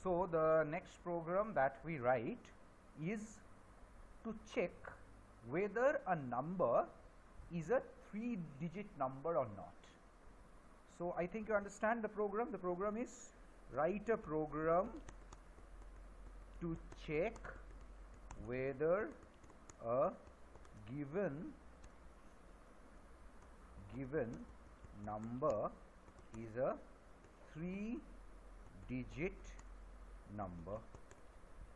So the next program that we write is to check whether a number is a 3-digit number or not. So I think you understand the program. The program is write a program to check whether a given number is a 3-digit number.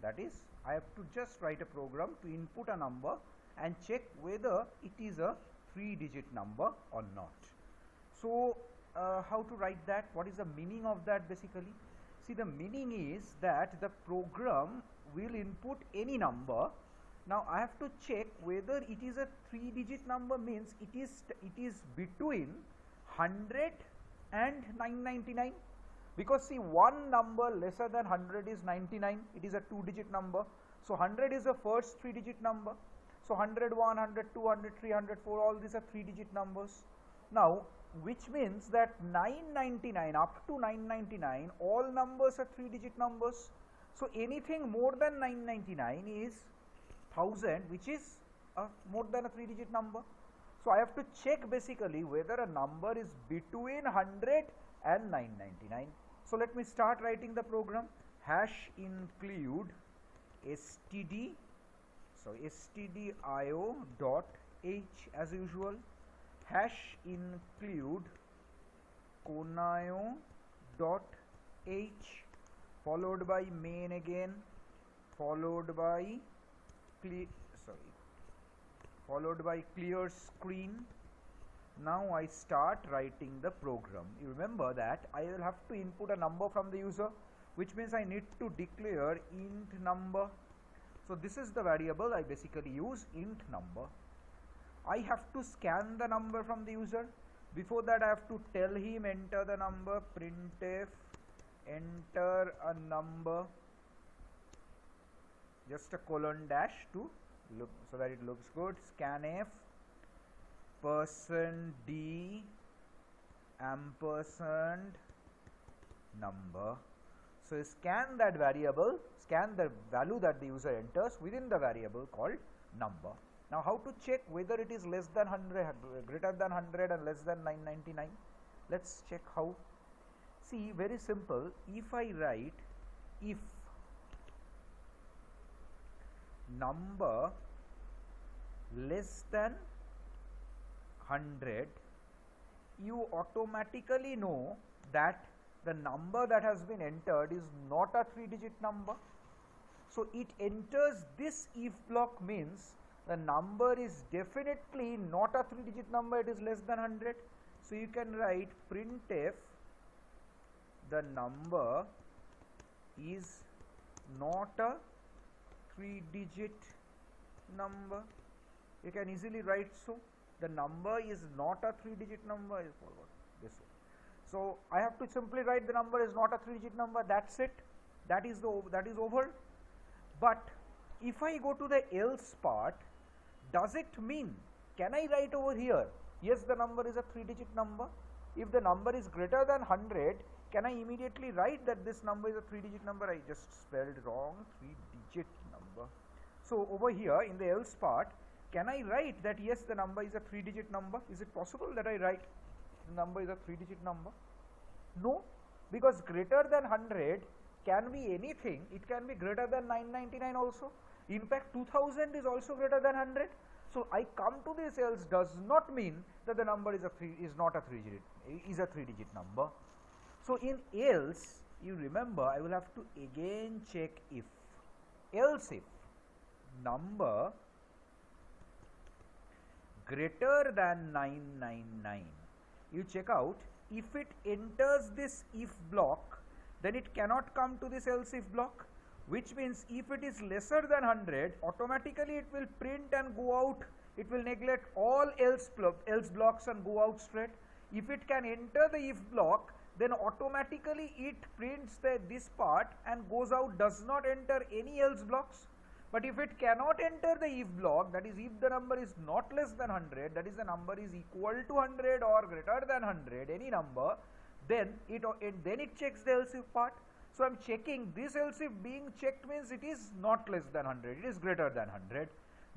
That is, I have to just write a program to input a number and check whether it is a 3-digit number or not. So how to write that? What is the meaning of that basically? See, the meaning is that the program will input any number. Now I have to check whether it is a 3-digit number, means it is between 100 and 999, because see, one number lesser than 100 is 99. It is a 2-digit number. So 100 is the first 3-digit number. So 101, 102, 103, 104, all these are 3-digit numbers. Now, which means that 999 up to 999, all numbers are 3-digit numbers. So anything more than 999 is 1000, which is more than a 3-digit number. So I have to check basically whether a number is between 100 and 999. So let me start writing the program. Hash include stdio dot h as usual. Hash include conaio dot h, followed by main again, followed by clear screen. Now I start writing the program. You remember that I will have to input a number from the user, which means I need to declare int number. So this is the variable I basically use, int number. I have to scan the number from the user. Before that I have to tell him enter the number, printf enter a number, just a colon dash to look so that it looks good. Scanf %d ampersand number. So scan that variable, scan the value that the user enters within the variable called number. Now how to check whether it is less than 100, greater than 100 and less than 999? Let's check how. See, very simple. If I write if number less than 100, you automatically know that the number that has been entered is not a 3-digit number. So it enters this if block, means the number is definitely not a 3-digit number, it is less than 100. So you can write printf the number is not a 3-digit number. You can easily write so. The number is not a 3-digit number, is forward this way. So I have to simply write the number is not a 3-digit number. That's it. That is over. But if I go to the else part, does it mean, can I write over here, yes, the number is a 3-digit number? If the number is greater than 100, can I immediately write that this number is a 3-digit number? I just spelled wrong, 3-digit number. So over here in the else part, can I write that yes, the number is a 3-digit number? Is it possible that I write the number is a 3-digit number? No, because greater than 100 can be anything. It can be greater than 999 also. In fact, 2000 is also greater than 100. So I come to this else does not mean that the number is not a 3-digit number. So in else, you remember, I will have to again check if. Else if number greater than 999, you check out, if it enters this if block, then it cannot come to this else if block, which means if it is lesser than 100, automatically it will print and go out. It will neglect all else blocks and go out straight. If it can enter the if block, then automatically it prints this part and goes out, does not enter any else blocks. But if it cannot enter the if block, that is if the number is not less than 100, that is the number is equal to 100 or greater than 100, any number, then it checks the else if part. So I am checking this else if being checked means it is not less than 100, it is greater than 100.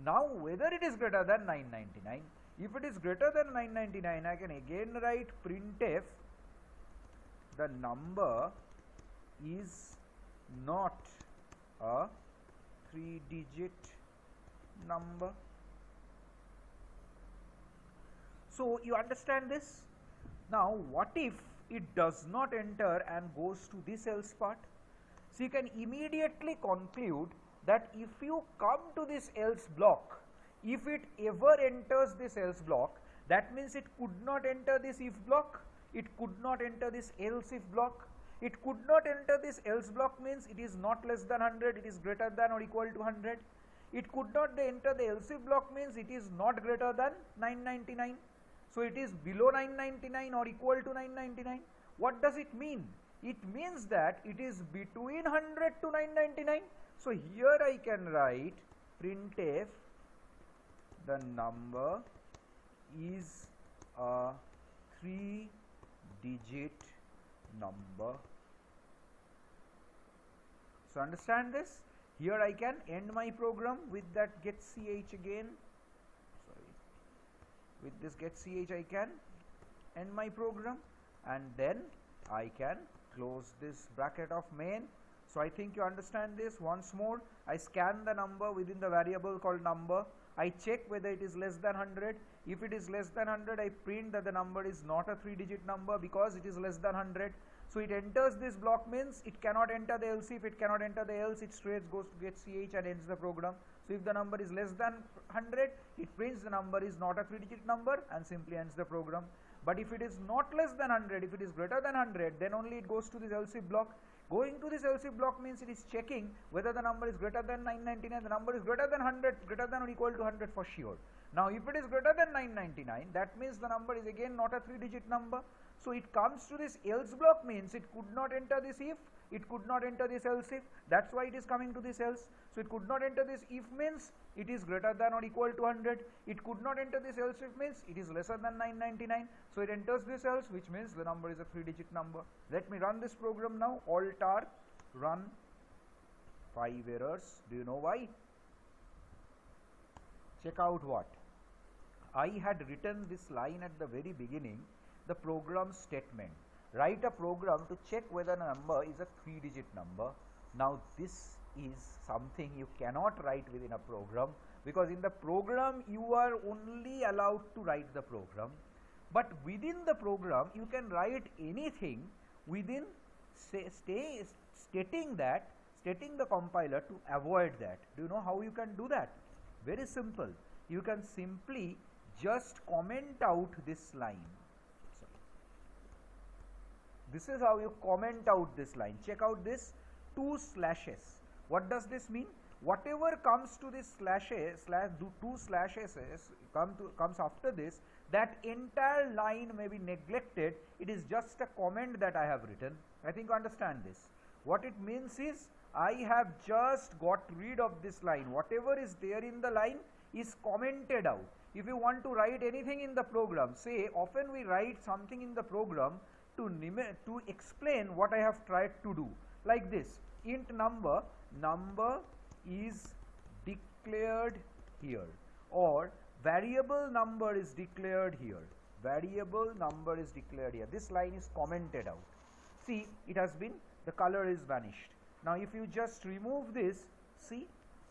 Now whether it is greater than 999, if it is greater than 999, I can again write printf the number is not a 3-digit number. So you understand this? Now what if it does not enter and goes to this else part? So you can immediately conclude that if you come to this else block, if it ever enters this else block, that means it could not enter this if block, it could not enter this else if block, it could not enter this else block means it is not less than 100, it is greater than or equal to 100. It could not enter the else if block means it is not greater than 999. So it is below 999 or equal to 999. What does it mean? It means that it is between 100 to 999. So here I can write printf the number is a 3-digit number. So understand this? Here I can end my program with that get ch again. Sorry. With this get ch I can end my program, and then I can close this bracket of main. So I think you understand this. Once more, I scan the number within the variable called number. I check whether it is less than 100. If it is less than 100, I print that the number is not a 3-digit number because it is less than 100. So it enters this block means it cannot enter the else if, it cannot enter the else, it straight goes to get ch and ends the program. So if the number is less than 100, it prints the number is not a 3-digit number and simply ends the program. But if it is not less than 100, if it is greater than 100, then only it goes to this else if block. Going to this else if block means it is checking whether the number is greater than 999, the number is greater than 100, greater than or equal to 100 for sure. Now if it is greater than 999, that means the number is again not a 3-digit number. So it comes to this else block means it could not enter this if, it could not enter this else if, that's why it is coming to this else. So it could not enter this if means it is greater than or equal to 100, it could not enter this else if means it is lesser than 999. So it enters this else, which means the number is a 3-digit number. Let me run this program now. Alt R, run. 5 errors. Do you know why? Check out what I had written this line at the very beginning, the program statement. Write a program to check whether a number is a 3-digit number. Now this is something you cannot write within a program, because in the program you are only allowed to write the program, but within the program you can write anything within stating the compiler to avoid that. Do you know how you can do that? Very simple. You can simply just comment out this line. This is how you comment out this line. Check out this 2 slashes. What does this mean? Whatever comes to this slashes, two slashes comes after this, that entire line may be neglected. It is just a comment that I have written. I think you understand this. What it means is I have just got rid of this line. Whatever is there in the line is commented out. If you want to write anything in the program, say often we write something in the program to explain what I have tried to do, like this: int number is declared here, or variable number is declared here, this line is commented out. See, it has been, the color is vanished. Now if you just remove this, see,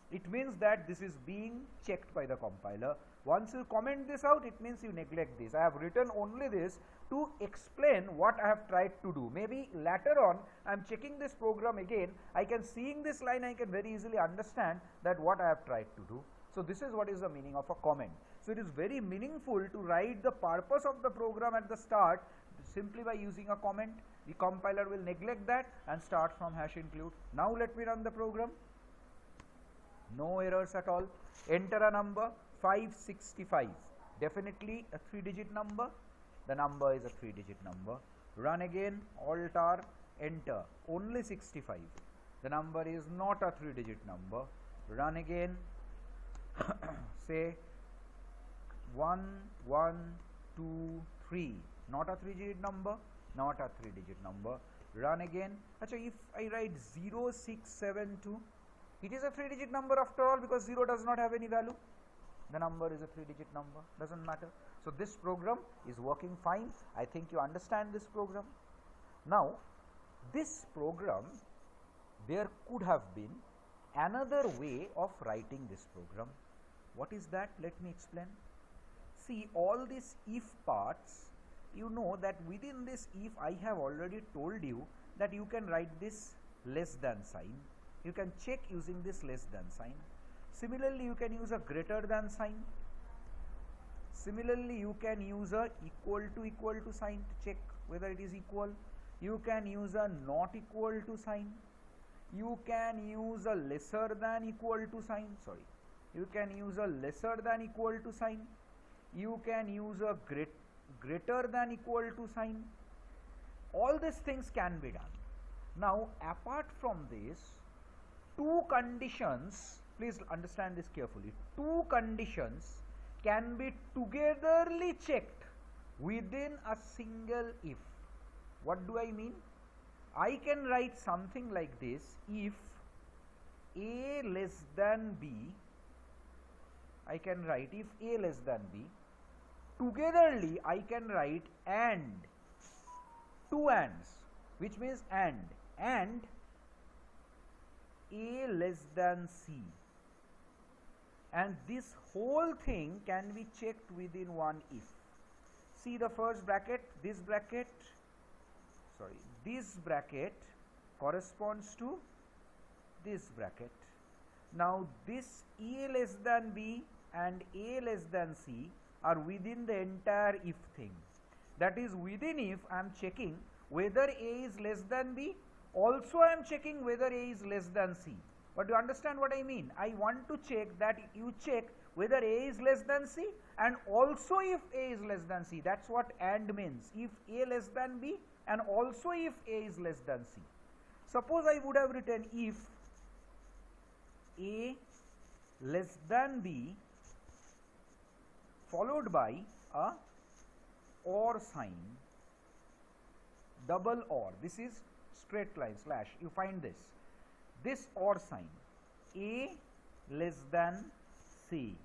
it means that this is being checked by the compiler. Once you comment this out, it means you neglect this. I have written only this to explain what I have tried to do. Maybe later on I am checking this program again, I can, seeing this line, I can very easily understand that what I have tried to do. So this is what is the meaning of a comment. So it is very meaningful to write the purpose of the program at the start simply by using a comment. The compiler will neglect that and start from #include. Now let me run the program. No errors at all. Enter a number 565. Definitely a 3-digit number. The number is a 3-digit number. Run again. Alt R, enter. Only 65. The number is not a 3-digit number. Run again. Say 1, 1, 2, 3. Not a 3-digit number. Not a 3-digit number. run again. Achha, if I write 0672, it is a 3-digit number after all, because 0 does not have any value. The number is a 3-digit number, doesn't matter. So this program is working fine. I think you understand this program. Now this program, there could have been another way of writing this program. What is that? Let me explain. See, all these if parts, you know that within this if, I have already told you that you can write this less than sign. You can check using this less than sign. Similarly, you can use a greater than sign. Similarly, you can use a equal to sign to check whether it is equal. You can use a not equal to sign. You can use a lesser than equal to sign. Sorry. You can use a lesser than equal to sign. You can use a greater than equal to sign. All these things can be done. Now, apart from this, two conditions, please understand this carefully, two conditions can be togetherly checked within a single if. What do I mean? I can write something like this: if A less than B, I can write if A less than B. Togetherly, I can write and, two ands, which means and A less than C. And this whole thing can be checked within one if. See the first bracket, this bracket corresponds to this bracket. Now this A less than B and A less than C are within the entire if thing. That is, within if I am checking whether A is less than B, also I am checking whether A is less than C. But you understand what I mean? I want to check that you check whether A is less than C and also if A is less than C. That's what and means. If A less than B and also if A is less than C. Suppose I would have written if A less than B followed by a or sign, double or, this is straight line slash, you find this or sign, A less than C.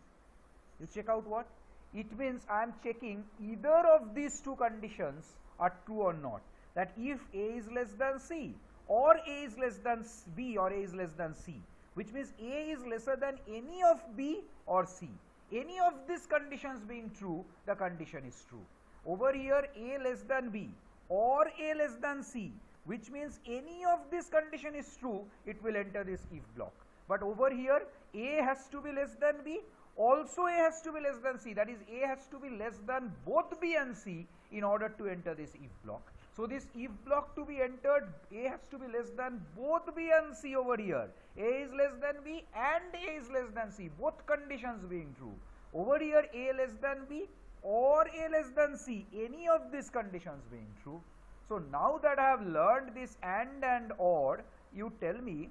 You check out what? It means I am checking either of these two conditions are true or not. That if A is less than C or A is less than B or A is less than C, which means A is lesser than any of B or C. Any of these conditions being true, the condition is true. Over here, A less than B or A less than C, which means any of this condition is true, it will enter this if block. But over here, A has to be less than B, also A has to be less than C, that is A has to be less than both B and C in order to enter this if block. So this if block to be entered, A has to be less than both B and C over here. A is less than B and A is less than C, both conditions being true. Over here, A less than B or A less than C, any of these conditions being true. So now that I have learned this and or, you tell me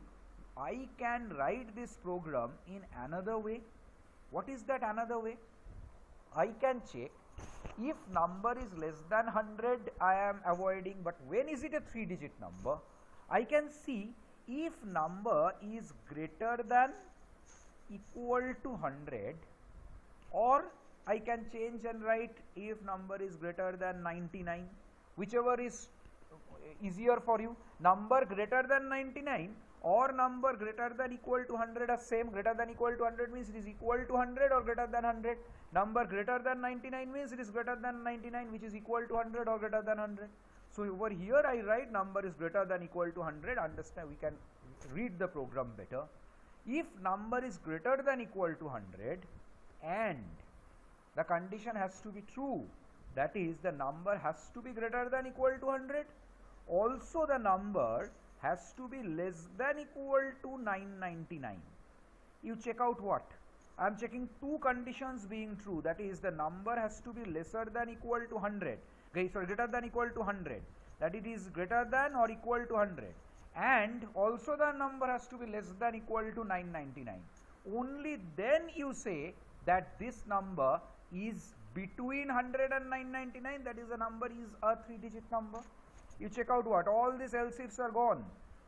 I can write this program in another way. What is that another way? I can check if number is less than 100, I am avoiding, but when is it a 3-digit number? I can see if number is greater than equal to 100, or I can change and write if number is greater than 99, whichever is easier for you. Number greater than 99 or number greater than equal to 100 are same. Greater than equal to 100 means it is equal to 100 or greater than 100. Number greater than 99 means it is greater than 99, which is equal to 100 or greater than 100. So over here I write number is greater than equal to 100. Understand, we can read the program better. If number is greater than equal to 100 and the condition has to be true, that is the number has to be greater than equal to 100, also the number has to be less than equal to 999. You check out what? I am checking two conditions being true, that is the number has to be lesser than equal to 100, greater than equal to 100, that it is greater than or equal to 100, and also the number has to be less than equal to 999. Only then you say that this number is between 100 and 999, that is the number is a 3-digit number. You check out what? All these else ifs are gone.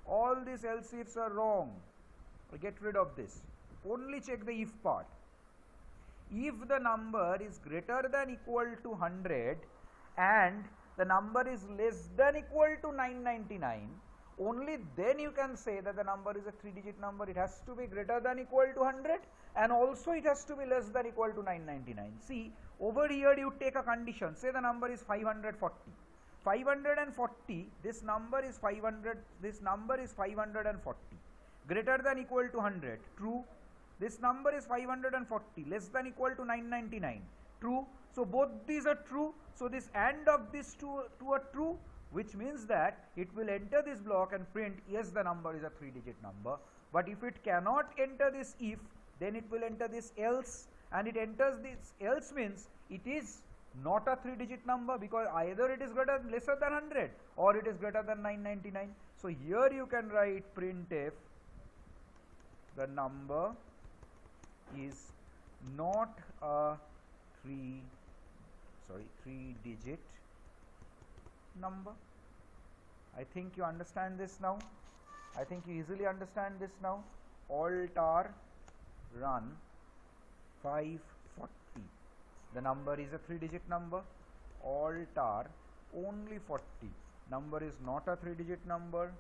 All these else ifs are wrong. Get rid of this. Only check the if part. If the number is greater than equal to 100 and the number is less than equal to 999, only then you can say that the number is a 3-digit number. It has to be greater than equal to 100 and also it has to be less than equal to 999. See, over here you take a condition. Say the number is 540. 540, this number is 500, this number is 540. Greater than equal to 100, true. This number is 540, less than equal to 999, true. So both these are true. So this AND of these two are true, which means that it will enter this block and print yes, the number is a 3-digit number. But if it cannot enter this if, then it will enter this else, and it enters this else means it is not a 3-digit number, because either it is lesser than 100 or it is greater than 999. So here you can write printf, the number is not a 3-digit number. I think you understand this now. I think you easily understand this now. Alt R run 540. The number is a 3-digit number. Alt R only 40. Number is not a 3-digit number.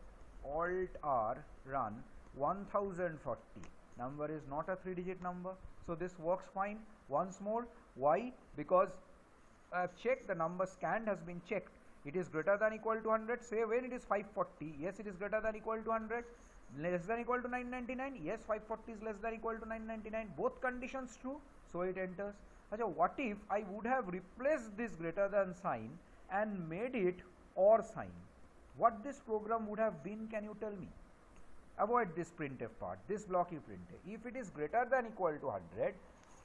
Alt R run 1040. Number is not a 3-digit number. So this works fine. Once more, why? Because I have checked, the number scanned has been checked. It is greater than equal to 100. Say when it is 540, yes, it is greater than equal to 100. Less than equal to 999, yes, 540 is less than equal to 999. Both conditions true, so it enters. Achha, what if I would have replaced this greater than sign and made it or sign? What this program would have been, can you tell me? Avoid this printf part, this block you print. If it is greater than equal to 100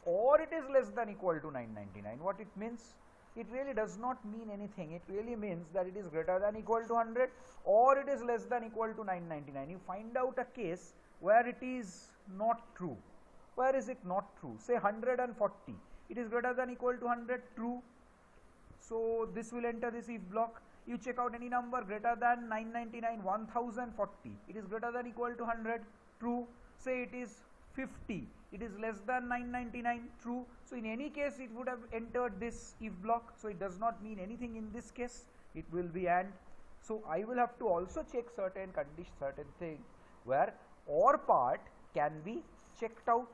or it is less than equal to 999, what it means? It really does not mean anything. It really means that it is greater than equal to 100 or it is less than equal to 999. You find out a case where it is not true. Where is it not true? Say 140. It is greater than equal to 100, true. So this will enter this if block. You check out any number greater than 999, 1040. It is greater than equal to 100, true. Say it is 50. It is less than 999, true. So in any case it would have entered this if block. So it does not mean anything in this case. It will be AND. So I will have to also check certain condition, certain thing where OR part can be checked out.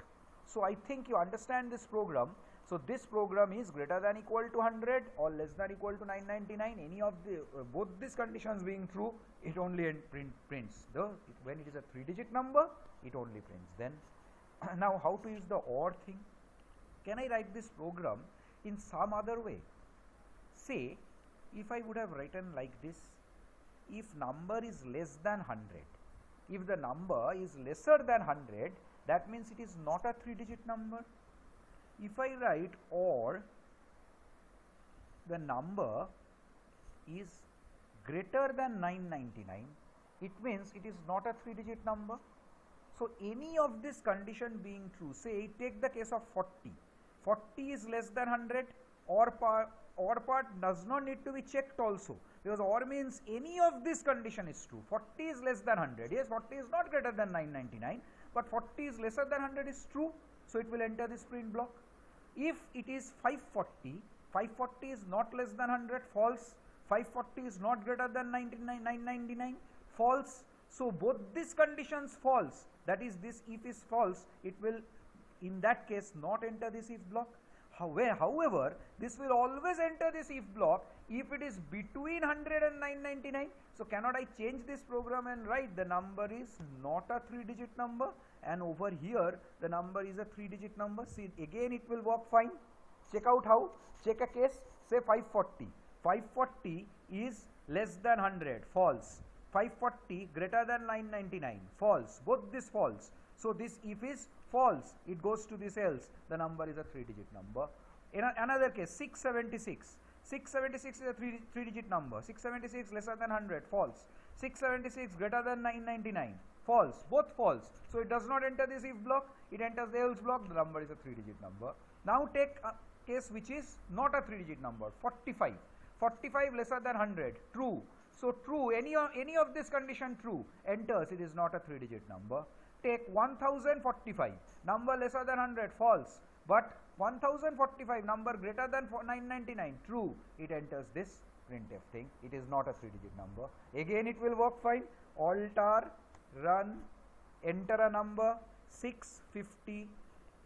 So I think you understand this program. So this program is greater than equal to 100 or less than equal to 999. Any of the both these conditions being true, it only prints. When it is a 3-digit number, it only prints. Then now how to use the OR thing? Can I write this program in some other way? Say if I would have written like this, if number is less than 100, if the number is lesser than 100, that means it is not a 3-digit number. If I write OR, the number is greater than 999, it means it is not a 3-digit number. So any of this condition being true, say take the case of 40. 40 is less than 100, OR part does not need to be checked also, because OR means any of this condition is true. 40 is less than 100, yes, 40 is not greater than 999, but 40 is lesser than 100 is true, so it will enter this print block. If it is 540, 540 is not less than 100, false. 540 is not greater than 999, false. So both these conditions false, that is this if is false, it will in that case not enter this if block. However, this will always enter this if block if it is between 100 and 999. So cannot I change this program and write the number is not a 3-digit number, and over here the number is a 3-digit number. See, again it will work fine. Check out how. Check a case. Say 540. 540 is less than 100, false. 540 greater than 999, false. Both this false. So this if is false, it goes to this else. The number is a 3-digit number. In another case, 676. 676 is a 3-digit number. 676 lesser than 100, false. 676 greater than 999, false. Both false. So it does not enter this if block, it enters the else block. The number is a 3-digit number. Now take a case which is not a 3-digit number. 45. 45 lesser than 100, true. So true, any of this condition true, enters, it is not a 3-digit number. Take 1045, number lesser than 100, false. But 1045, number greater than 999, true, it enters this printf thing. It is not a 3-digit number. Again it will work fine. Alter, run, enter a number 650.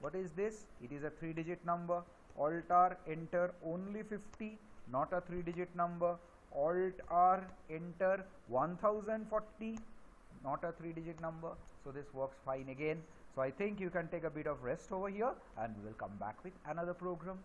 What is this? It is a 3-digit number. Alter, enter only 50, not a 3-digit number. Alt R, enter 1040, not a 3-digit number. So this works fine again. So I think you can take a bit of rest over here and we will come back with another program.